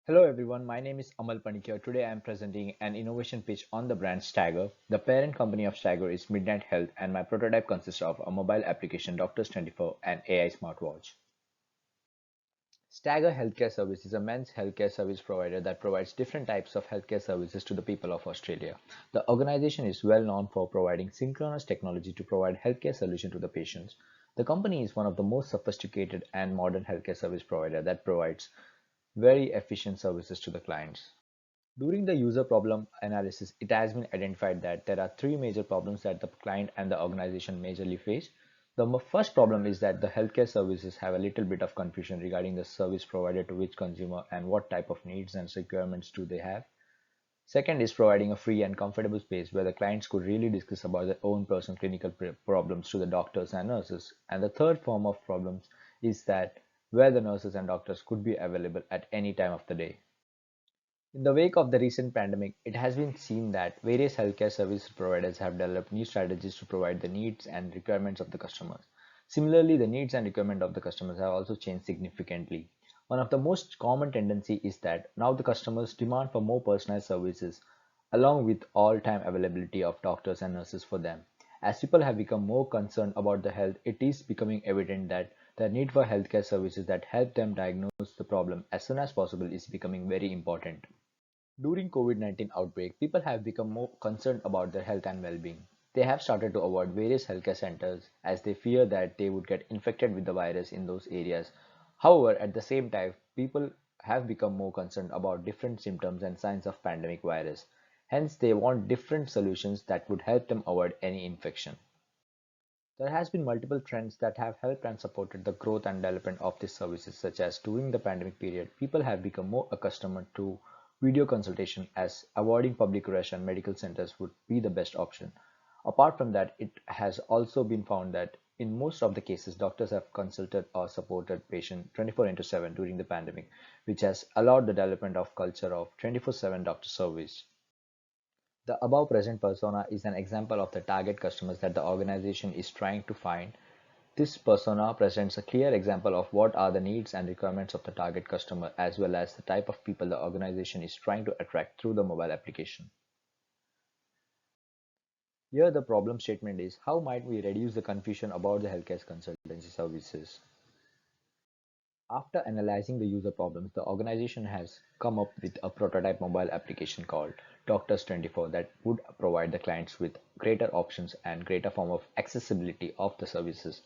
Hello everyone, my name is Amal Panikia. Today I am presenting an innovation pitch on the brand Stagger. The parent company of Stagger is Midnight Health and my prototype consists of a mobile application Doctors 24 and AI smartwatch. Stagger Healthcare Service is a men's healthcare service provider that provides different types of healthcare services to the people of Australia. The organization is well known for providing synchronous technology to provide healthcare solutions to the patients. The company is one of the most sophisticated and modern healthcare service provider that provides very efficient services to the clients. During the user problem analysis, it has been identified that there are three major problems that the client and the organization majorly face. The first problem is that the healthcare services have a little bit of confusion regarding the service provided to which consumer and what type of needs and requirements do they have. Second is providing a free and comfortable space where the clients could really discuss about their own personal clinical problems to the doctors and nurses. And the third form of problems is that where the nurses and doctors could be available at any time of the day. In the wake of the recent pandemic, it has been seen that various healthcare service providers have developed new strategies to provide the needs and requirements of the customers. Similarly, the needs and requirements of the customers have also changed significantly. One of the most common tendency is that now the customers demand for more personalized services along with all-time availability of doctors and nurses for them. As people have become more concerned about the health, it is becoming evident that the need for healthcare services that help them diagnose the problem as soon as possible is becoming very important. During COVID-19 outbreak, people have become more concerned about their health and well-being. They have started to avoid various healthcare centers as they fear that they would get infected with the virus in those areas. However, at the same time, people have become more concerned about different symptoms and signs of pandemic virus. Hence, they want different solutions that would help them avoid any infection. There has been multiple trends that have helped and supported the growth and development of these services, such as during the pandemic period, people have become more accustomed to video consultation as avoiding public rush and medical centers would be the best option. Apart from that, it has also been found that in most of the cases, doctors have consulted or supported patients 24/7 during the pandemic, which has allowed the development of culture of 24/7 doctor service. The above present persona is an example of the target customers that the organization is trying to find. This persona presents a clear example of what are the needs and requirements of the target customer as well as the type of people the organization is trying to attract through the mobile application. Here the problem statement is how might we reduce the confusion about the healthcare consultancy services. After analyzing the user problems, the organization has come up with a prototype mobile application called Doctors 24 that would provide the clients with greater options and greater form of accessibility of the services.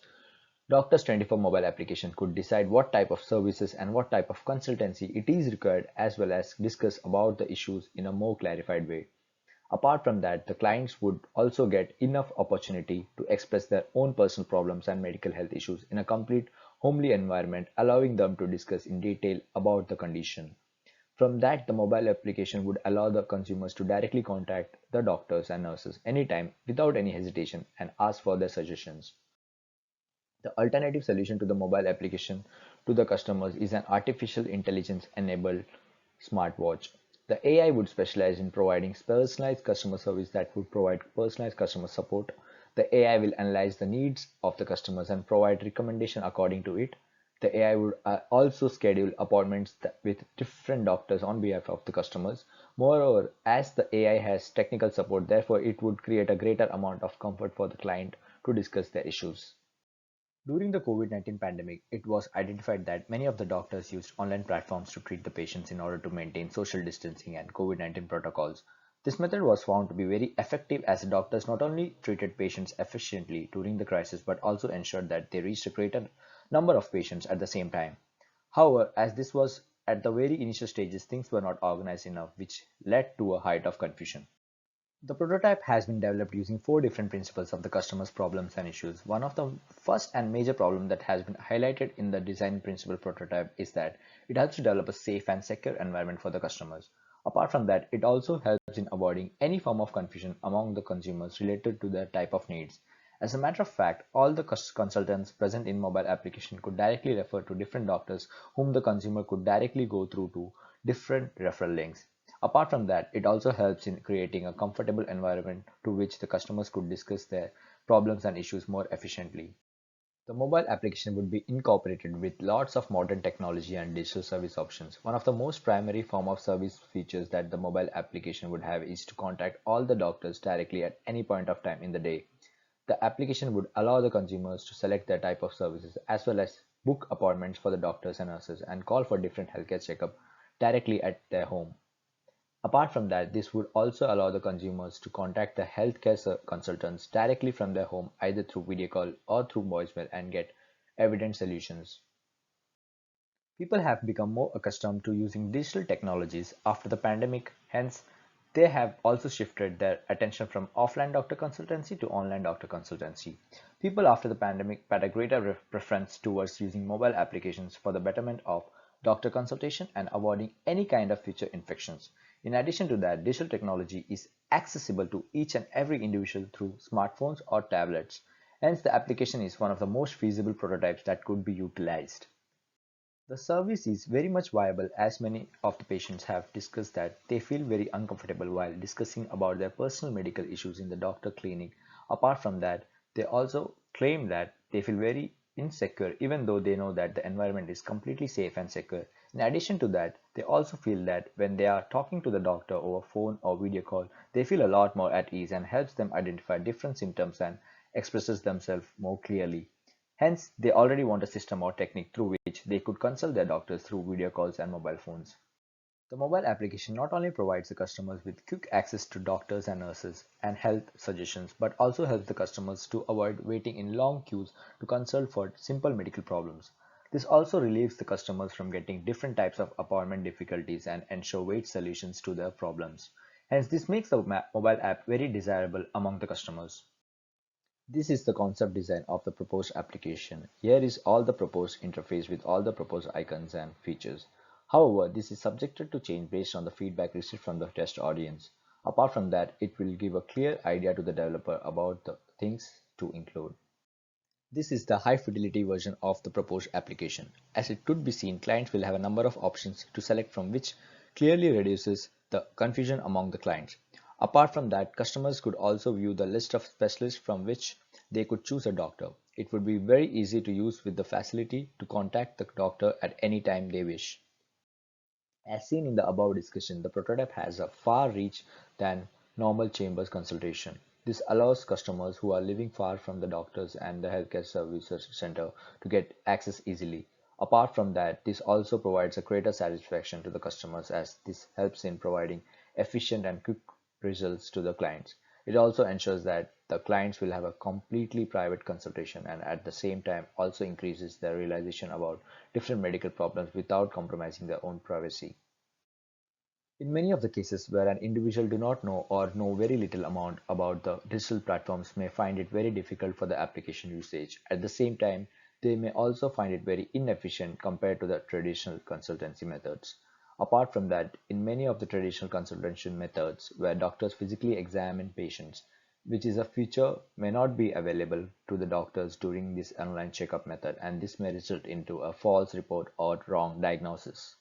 Doctors 24 mobile application could decide what type of services and what type of consultancy it is required as well as discuss about the issues in a more clarified way. Apart from that, the clients would also get enough opportunity to express their own personal problems and medical health issues in a complete homely environment, allowing them to discuss in detail about the condition. From that, the mobile application would allow the consumers to directly contact the doctors and nurses anytime without any hesitation and ask for their suggestions. The alternative solution to the mobile application to the customers is an artificial intelligence enabled smartwatch. The AI would specialize in providing personalized customer service that would provide personalized customer support. The AI will analyze the needs of the customers and provide recommendation according to it. The AI would also schedule appointments with different doctors on behalf of the customers. Moreover, as the AI has technical support, therefore it would create a greater amount of comfort for the client to discuss their issues. During the COVID-19 pandemic, it was identified that many of the doctors used online platforms to treat the patients in order to maintain social distancing and COVID-19 protocols. This method was found to be very effective as the doctors not only treated patients efficiently during the crisis but also ensured that they reached a greater number of patients at the same time. However, as this was at the very initial stages, things were not organized enough, which led to a height of confusion. The prototype has been developed using four different principles of the customer's problems and issues. One of the first and major problem that has been highlighted in the design principle prototype is that it helps to develop a safe and secure environment for the customers. Apart from that, it also helps in avoiding any form of confusion among the consumers related to their type of needs. As a matter of fact, all the consultants present in mobile application could directly refer to different doctors whom the consumer could directly go through to different referral links. Apart from that, it also helps in creating a comfortable environment to which the customers could discuss their problems and issues more efficiently. The mobile application would be incorporated with lots of modern technology and digital service options. One of the most primary form of service features that the mobile application would have is to contact all the doctors directly at any point of time in the day. The application would allow the consumers to select their type of services as well as book appointments for the doctors and nurses and call for different healthcare checkup directly at their home. Apart from that, this would also allow the consumers to contact the healthcare consultants directly from their home, either through video call or through voicemail, and get evident solutions. People have become more accustomed to using digital technologies after the pandemic, hence, they have also shifted their attention from offline doctor consultancy to online doctor consultancy. People after the pandemic had a greater preference towards using mobile applications for the betterment of doctor consultation and avoiding any kind of future infections. In addition to that, digital technology is accessible to each and every individual through smartphones or tablets. Hence, the application is one of the most feasible prototypes that could be utilized. The service is very much viable as many of the patients have discussed that they feel very uncomfortable while discussing about their personal medical issues in the doctor clinic. Apart from that, they also claim that they feel very insecure even though they know that the environment is completely safe and secure. In addition to that, they also feel that when they are talking to the doctor over phone or video call, they feel a lot more at ease and helps them identify different symptoms and expresses themselves more clearly. Hence, they already want a system or technique through which they could consult their doctors through video calls and mobile phones. The mobile application not only provides the customers with quick access to doctors and nurses and health suggestions, but also helps the customers to avoid waiting in long queues to consult for simple medical problems. This also relieves the customers from getting different types of appointment difficulties and ensure wait solutions to their problems. Hence, this makes the mobile app very desirable among the customers. This is the concept design of the proposed application. Here is all the proposed interface with all the proposed icons and features. However, this is subjected to change based on the feedback received from the test audience. Apart from that, it will give a clear idea to the developer about the things to include. This is the high fidelity version of the proposed application. As it could be seen, clients will have a number of options to select from, which clearly reduces the confusion among the clients. Apart from that, customers could also view the list of specialists from which they could choose a doctor. It would be very easy to use with the facility to contact the doctor at any time they wish. As seen in the above discussion, the prototype has a far reach than normal chambers consultation. This allows customers who are living far from the doctors and the healthcare services center to get access easily. Apart from that, this also provides a greater satisfaction to the customers as this helps in providing efficient and quick results to the clients. It also ensures that the clients will have a completely private consultation and at the same time also increases their realization about different medical problems without compromising their own privacy. In many of the cases where an individual do not know or know very little amount about the digital platforms may find it very difficult for the application usage. At the same time, they may also find it very inefficient compared to the traditional consultancy methods. Apart from that, in many of the traditional consultation methods where doctors physically examine patients, which is a feature may not be available to the doctors during this online checkup method, and this may result into a false report or wrong diagnosis.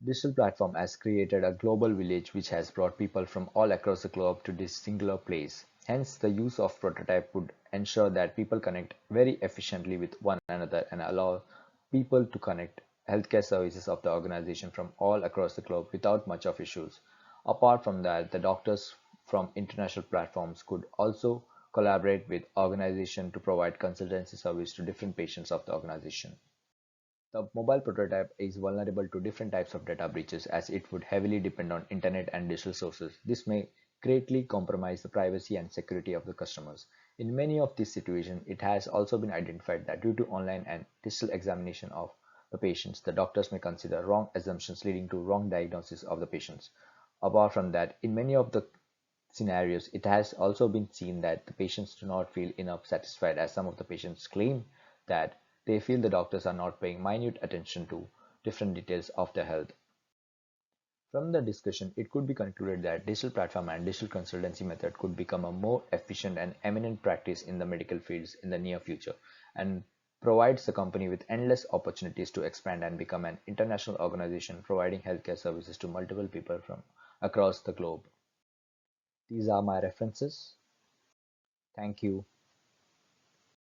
Digital platform has created a global village which has brought people from all across the globe to this singular place. Hence, the use of prototype would ensure that people connect very efficiently with one another and allow people to connect healthcare services of the organization from all across the globe without much of issues. Apart from that, the doctors from international platforms could also collaborate with organization to provide consultancy service to different patients of the organization. The mobile prototype is vulnerable to different types of data breaches as it would heavily depend on internet and digital sources. This may greatly compromise the privacy and security of the customers. In many of these situations, it has also been identified that due to online and digital examination of the patients, the doctors may consider wrong assumptions leading to wrong diagnosis of the patients. Apart from that, in many of the scenarios, it has also been seen that the patients do not feel enough satisfied as some of the patients claim that they feel the doctors are not paying minute attention to different details of their health. From the discussion, it could be concluded that digital platform and digital consultancy method could become a more efficient and eminent practice in the medical fields in the near future and provides the company with endless opportunities to expand and become an international organization providing healthcare services to multiple people from across the globe. These are my references. Thank you.